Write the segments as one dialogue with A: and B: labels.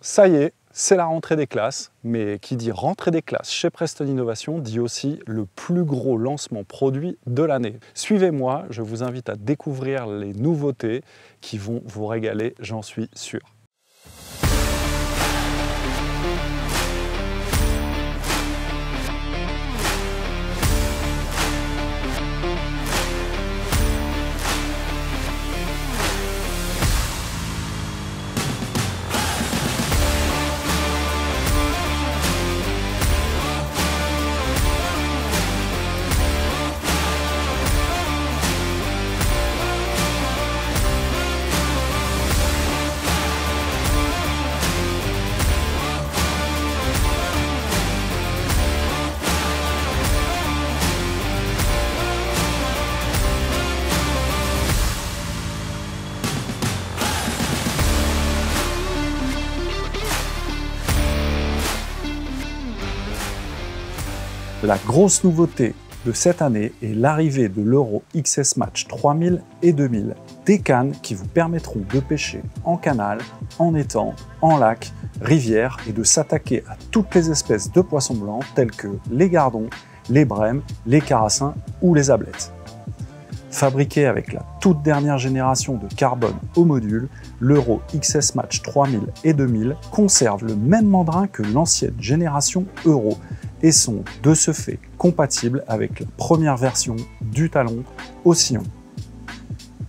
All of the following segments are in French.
A: Ça y est, c'est la rentrée des classes, mais qui dit rentrée des classes chez Preston Innovation dit aussi le plus gros lancement produit de l'année. Suivez-moi, je vous invite à découvrir les nouveautés qui vont vous régaler, j'en suis sûr. La grosse nouveauté de cette année est l'arrivée de l'Euro XS Match 3000 et 2000, des cannes qui vous permettront de pêcher en canal, en étang, en lac, rivière et de s'attaquer à toutes les espèces de poissons blancs tels que les gardons, les brèmes, les carassins ou les ablettes. Fabriqué avec la toute dernière génération de carbone au module, l'Euro XS Match 3000 et 2000 conserve le même mandrin que l'ancienne génération Euro et sont de ce fait compatibles avec la première version du talon Océan.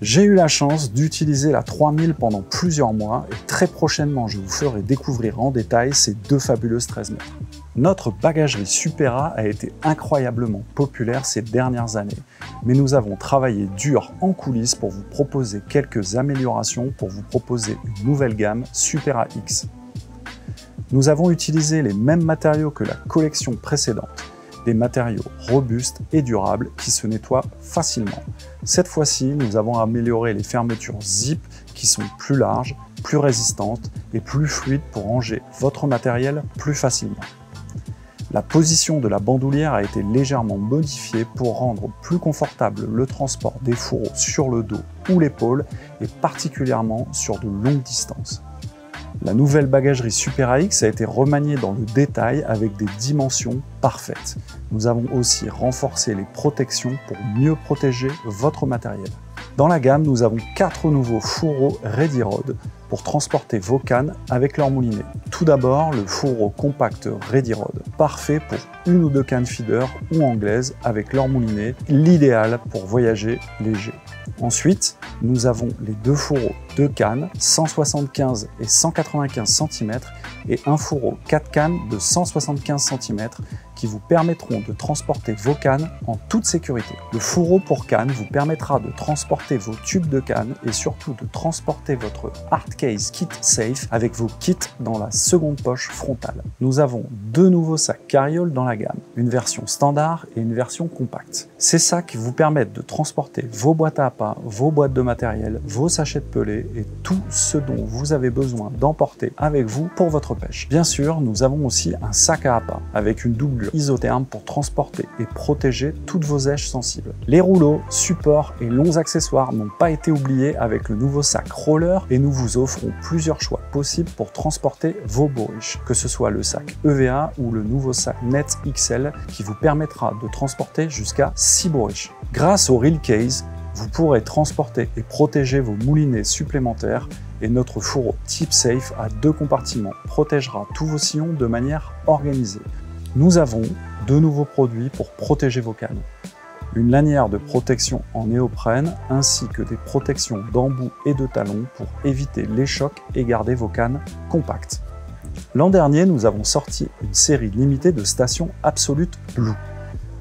A: J'ai eu la chance d'utiliser la 3000 pendant plusieurs mois et très prochainement je vous ferai découvrir en détail ces deux fabuleuses 13 mètres. Notre bagagerie Supera a été incroyablement populaire ces dernières années, mais nous avons travaillé dur en coulisses pour vous proposer quelques améliorations pour vous proposer une nouvelle gamme Supera X. Nous avons utilisé les mêmes matériaux que la collection précédente, des matériaux robustes et durables qui se nettoient facilement. Cette fois-ci, nous avons amélioré les fermetures zip qui sont plus larges, plus résistantes et plus fluides pour ranger votre matériel plus facilement. La position de la bandoulière a été légèrement modifiée pour rendre plus confortable le transport des fourreaux sur le dos ou l'épaule et particulièrement sur de longues distances. La nouvelle bagagerie Supera X a été remaniée dans le détail avec des dimensions parfaites. Nous avons aussi renforcé les protections pour mieux protéger votre matériel. Dans la gamme, nous avons 4 nouveaux fourreaux Ready Rod pour transporter vos cannes avec leur moulinet. Tout d'abord, le fourreau compact Ready Rod, parfait pour une ou deux cannes feeder ou anglaises avec leur moulinet, l'idéal pour voyager léger. Ensuite, nous avons les deux fourreaux de cannes 175 et 195 cm et un fourreau 4 cannes de 175 cm qui vous permettront de transporter vos cannes en toute sécurité. Le fourreau pour canne vous permettra de transporter vos tubes de canne et surtout de transporter votre Hardcase Kit Safe avec vos kits dans la seconde poche frontale. Nous avons deux nouveaux sacs carriole dans la gamme, une version standard et une version compacte. Ces sacs vous permettent de transporter vos boîtes à appât, vos boîtes de matériel, vos sachets de pelés et tout ce dont vous avez besoin d'emporter avec vous pour votre pêche. Bien sûr, nous avons aussi un sac à appât avec une doublure isotherme pour transporter et protéger toutes vos èches sensibles. Les rouleaux, supports et longs accessoires n'ont pas été oubliés avec le nouveau sac roller et nous vous offrons plusieurs choix possibles pour transporter vos bourriches, que ce soit le sac EVA ou le nouveau sac Net XL qui vous permettra de transporter jusqu'à 6 bourriches. Grâce au Reel Case, vous pourrez transporter et protéger vos moulinets supplémentaires et notre fourreau Tip Safe à 2 compartiments protégera tous vos sillons de manière organisée. Nous avons deux nouveaux produits pour protéger vos cannes. Une lanière de protection en néoprène ainsi que des protections d'embout et de talons pour éviter les chocs et garder vos cannes compactes. L'an dernier, nous avons sorti une série limitée de stations Absolute Blue.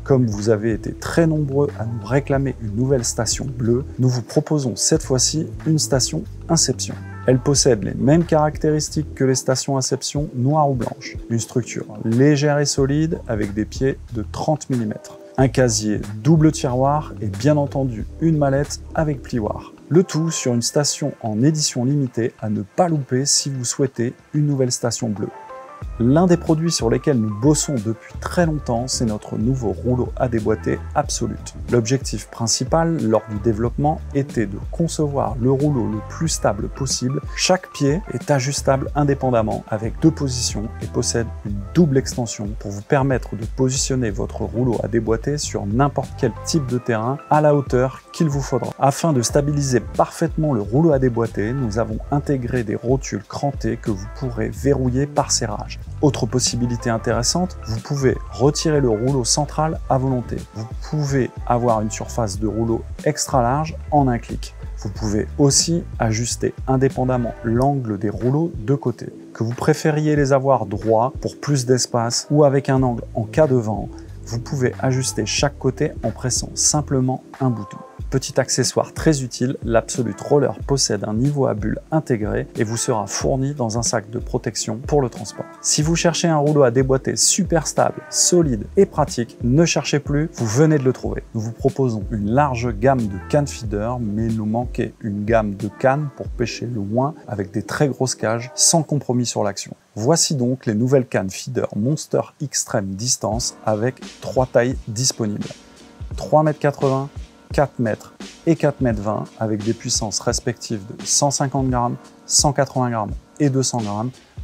A: Comme vous avez été très nombreux à nous réclamer une nouvelle station bleue, nous vous proposons cette fois-ci une station Inception. Elle possède les mêmes caractéristiques que les stations Inception noires ou blanches. Une structure légère et solide avec des pieds de 30 mm. Un casier double tiroir et bien entendu une mallette avec plioir. Le tout sur une station en édition limitée à ne pas louper si vous souhaitez une nouvelle station bleue. L'un des produits sur lesquels nous bossons depuis très longtemps, c'est notre nouveau rouleau à déboîter Absolute. L'objectif principal lors du développement était de concevoir le rouleau le plus stable possible. Chaque pied est ajustable indépendamment avec 2 positions et possède une double extension pour vous permettre de positionner votre rouleau à déboîter sur n'importe quel type de terrain à la hauteur qu'il vous faudra. Afin de stabiliser parfaitement le rouleau à déboîter, nous avons intégré des rotules crantées que vous pourrez verrouiller par serrage. Autre possibilité intéressante, vous pouvez retirer le rouleau central à volonté. Vous pouvez avoir une surface de rouleau extra large en un clic. Vous pouvez aussi ajuster indépendamment l'angle des rouleaux de côté. Que vous préfériez les avoir droits pour plus d'espace ou avec un angle en cas de vent, vous pouvez ajuster chaque côté en pressant simplement un bouton. Petit accessoire très utile, l'Absolute Roller possède un niveau à bulles intégré et vous sera fourni dans un sac de protection pour le transport. Si vous cherchez un rouleau à déboîter super stable, solide et pratique, ne cherchez plus, vous venez de le trouver. Nous vous proposons une large gamme de cannes feeder, mais il nous manquait une gamme de cannes pour pêcher loin avec des très grosses cages sans compromis sur l'action. Voici donc les nouvelles cannes feeder Monster Extreme Distance avec 3 tailles disponibles. 3,80 m, 4 mètres et 4,20 m avec des puissances respectives de 150 g, 180 g et 200 g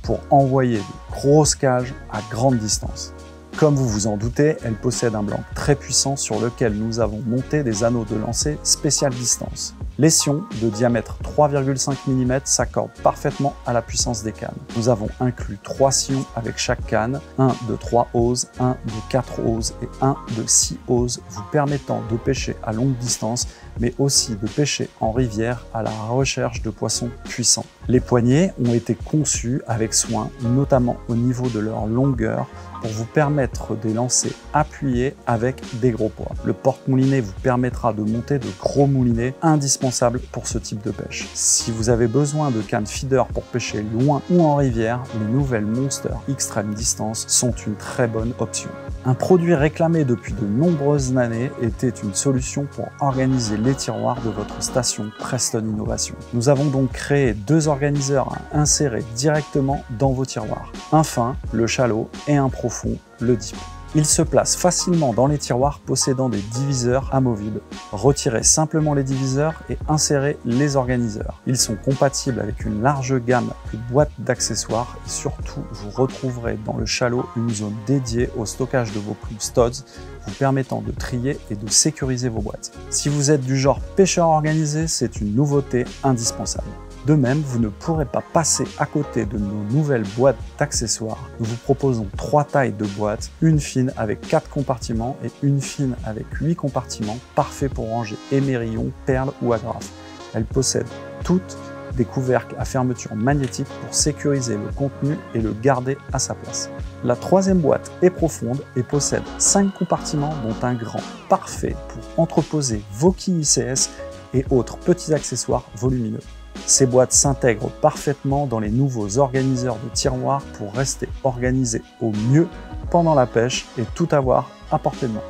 A: pour envoyer de grosses cages à grande distance. Comme vous vous en doutez, elle possède un blanc très puissant sur lequel nous avons monté des anneaux de lancer spéciale distance. Les sions de diamètre 3,5 mm s'accordent parfaitement à la puissance des cannes. Nous avons inclus 3 sions avec chaque canne, un de 3 oses, un de 4 oses et un de 6 oses, vous permettant de pêcher à longue distance, mais aussi de pêcher en rivière à la recherche de poissons puissants. Les poignées ont été conçus avec soin, notamment au niveau de leur longueur, pour vous permettre des lancers appuyés avec des gros poids. Le porte-moulinet vous permettra de monter de gros moulinets indispensables pour ce type de pêche. Si vous avez besoin de cannes feeder pour pêcher loin ou en rivière, les nouvelles Monster Extreme Distance sont une très bonne option. Un produit réclamé depuis de nombreuses années était une solution pour organiser les tiroirs de votre station Preston Innovation. Nous avons donc créé 2 organiseurs à insérer directement dans vos tiroirs. Un fin, le shallow, et un profond, le deep. Ils se placent facilement dans les tiroirs possédant des diviseurs amovibles. Retirez simplement les diviseurs et insérez les organiseurs. Ils sont compatibles avec une large gamme de boîtes d'accessoires et surtout vous retrouverez dans le shallow une zone dédiée au stockage de vos plumes Stods, vous permettant de trier et de sécuriser vos boîtes. Si vous êtes du genre pêcheur organisé, c'est une nouveauté indispensable. De même, vous ne pourrez pas passer à côté de nos nouvelles boîtes d'accessoires. Nous vous proposons 3 tailles de boîtes, une fine avec 4 compartiments et une fine avec 8 compartiments, parfait pour ranger émerillons, perles ou agrafes. Elles possèdent toutes des couvercles à fermeture magnétique pour sécuriser le contenu et le garder à sa place. La 3e boîte est profonde et possède 5 compartiments dont un grand, parfait pour entreposer vos quilles ICS et autres petits accessoires volumineux. Ces boîtes s'intègrent parfaitement dans les nouveaux organiseurs de tiroirs pour rester organisés au mieux pendant la pêche et tout avoir à portée de main.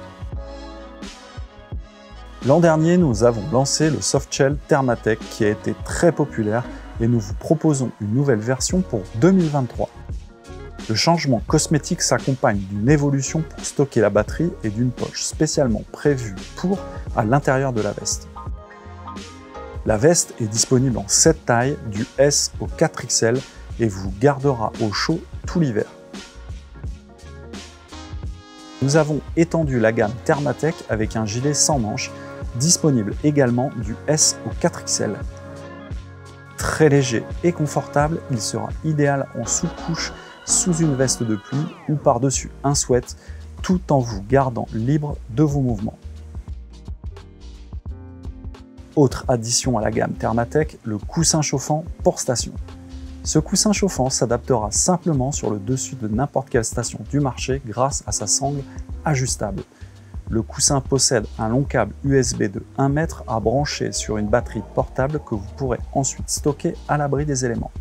A: L'an dernier, nous avons lancé le Softshell Thermatec qui a été très populaire et nous vous proposons une nouvelle version pour 2023. Le changement cosmétique s'accompagne d'une évolution pour stocker la batterie et d'une poche spécialement prévue pour à l'intérieur de la veste. La veste est disponible en 7 tailles, du S au 4XL et vous gardera au chaud tout l'hiver. Nous avons étendu la gamme Thermatec avec un gilet sans manches, disponible également du S au 4XL. Très léger et confortable, il sera idéal en sous-couche, sous une veste de pluie ou par-dessus un sweat, tout en vous gardant libre de vos mouvements. Autre addition à la gamme Thermatec, le coussin chauffant pour station. Ce coussin chauffant s'adaptera simplement sur le dessus de n'importe quelle station du marché grâce à sa sangle ajustable. Le coussin possède un long câble USB de 1 mètre à brancher sur une batterie portable que vous pourrez ensuite stocker à l'abri des éléments.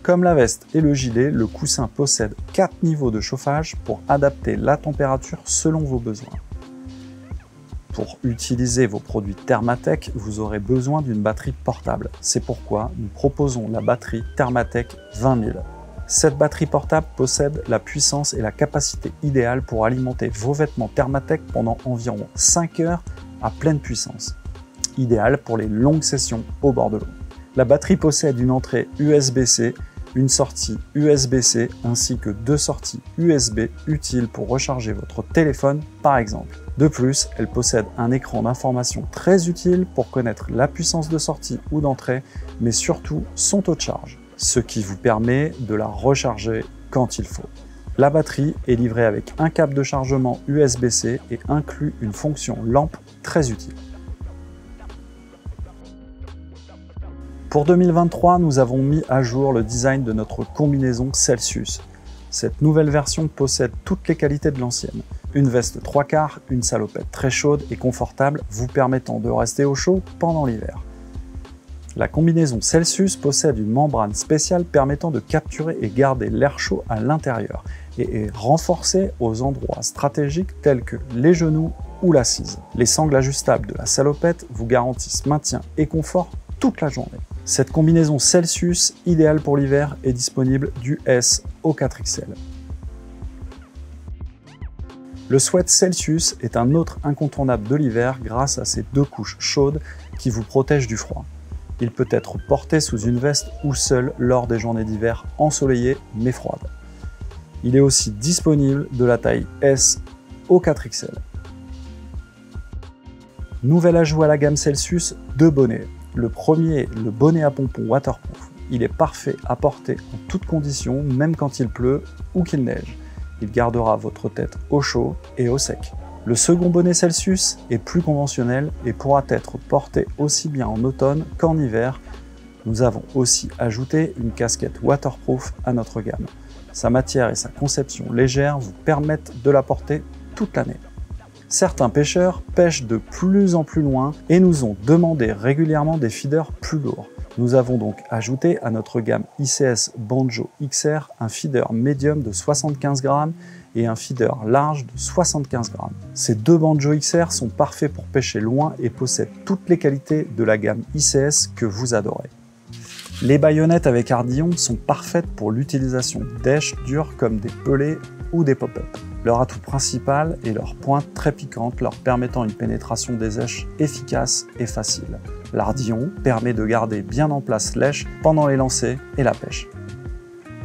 A: Comme la veste et le gilet, le coussin possède 4 niveaux de chauffage pour adapter la température selon vos besoins. pour utiliser vos produits Thermatech, vous aurez besoin d'une batterie portable. C'est pourquoi nous proposons la batterie Thermatech 20000. Cette batterie portable possède la puissance et la capacité idéale pour alimenter vos vêtements Thermatech pendant environ 5 heures à pleine puissance. Idéal pour les longues sessions au bord de l'eau. La batterie possède une entrée USB-C, une sortie USB-C ainsi que 2 sorties USB utiles pour recharger votre téléphone par exemple. De plus, elle possède un écran d'information très utile pour connaître la puissance de sortie ou d'entrée, mais surtout son taux de charge, ce qui vous permet de la recharger quand il faut. La batterie est livrée avec un câble de chargement USB-C et inclut une fonction lampe très utile. Pour 2023, nous avons mis à jour le design de notre combinaison Celsius. Cette nouvelle version possède toutes les qualités de l'ancienne. Une veste 3/4, une salopette très chaude et confortable vous permettant de rester au chaud pendant l'hiver. La combinaison Celsius possède une membrane spéciale permettant de capturer et garder l'air chaud à l'intérieur et est renforcée aux endroits stratégiques tels que les genoux ou l'assise. Les sangles ajustables de la salopette vous garantissent maintien et confort toute la journée. Cette combinaison Celsius, idéale pour l'hiver, est disponible du S au 4XL. Le sweat Celsius est un autre incontournable de l'hiver grâce à ses 2 couches chaudes qui vous protègent du froid. Il peut être porté sous une veste ou seul lors des journées d'hiver ensoleillées mais froides. Il est aussi disponible de la taille S au 4XL. Nouvel ajout à la gamme Celsius, 2 bonnets. Le premier, le bonnet à pompons waterproof. Il est parfait à porter en toutes conditions, même quand il pleut ou qu'il neige. Il gardera votre tête au chaud et au sec. Le second bonnet Celsius est plus conventionnel et pourra être porté aussi bien en automne qu'en hiver. Nous avons aussi ajouté une casquette waterproof à notre gamme. Sa matière et sa conception légère vous permettent de la porter toute l'année. Certains pêcheurs pêchent de plus en plus loin et nous ont demandé régulièrement des feeders plus lourds. Nous avons donc ajouté à notre gamme ICS Banjo XR un feeder médium de 75 grammes et un feeder large de 75 grammes. Ces 2 Banjo XR sont parfaits pour pêcher loin et possèdent toutes les qualités de la gamme ICS que vous adorez. Les baïonnettes avec ardillon sont parfaites pour l'utilisation d'èches dures comme des pelets ou des pop-up. Leur atout principal est leur pointe très piquante, leur permettant une pénétration des èches efficace et facile. L'ardillon permet de garder bien en place l'èche pendant les lancers et la pêche.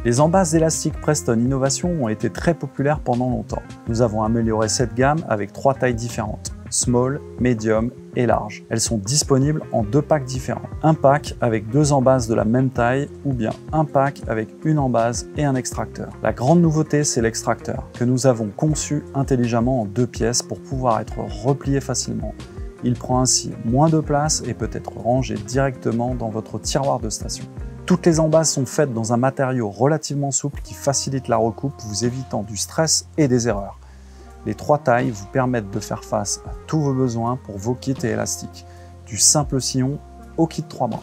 A: Les embasses d'élastique Preston Innovation ont été très populaires pendant longtemps. Nous avons amélioré cette gamme avec 3 tailles différentes, small, medium et large. Elles sont disponibles en 2 packs différents. Un pack avec 2 embasses de la même taille ou bien un pack avec une embase et un extracteur. La grande nouveauté, c'est l'extracteur que nous avons conçu intelligemment en 2 pièces pour pouvoir être replié facilement. Il prend ainsi moins de place et peut être rangé directement dans votre tiroir de station. Toutes les embasses sont faites dans un matériau relativement souple qui facilite la recoupe, vous évitant du stress et des erreurs. Les 3 tailles vous permettent de faire face à tous vos besoins pour vos kits et élastiques, du simple sillon au kit 3 bras.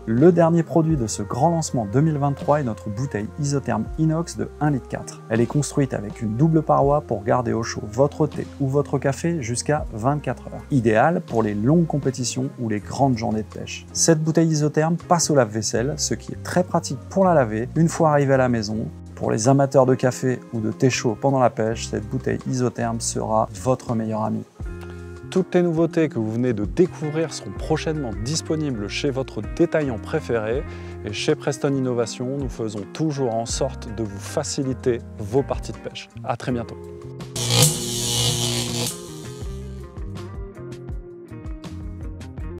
A: Le dernier produit de ce grand lancement 2023 est notre bouteille isotherme inox de 1,4 litre. Elle est construite avec une double paroi pour garder au chaud votre thé ou votre café jusqu'à 24 heures. Idéale pour les longues compétitions ou les grandes journées de pêche. Cette bouteille isotherme passe au lave-vaisselle, ce qui est très pratique pour la laver une fois arrivée à la maison. Pour les amateurs de café ou de thé chaud pendant la pêche, cette bouteille isotherme sera votre meilleur ami. Toutes les nouveautés que vous venez de découvrir seront prochainement disponibles chez votre détaillant préféré. Et chez Preston Innovation, nous faisons toujours en sorte de vous faciliter vos parties de pêche. À très bientôt.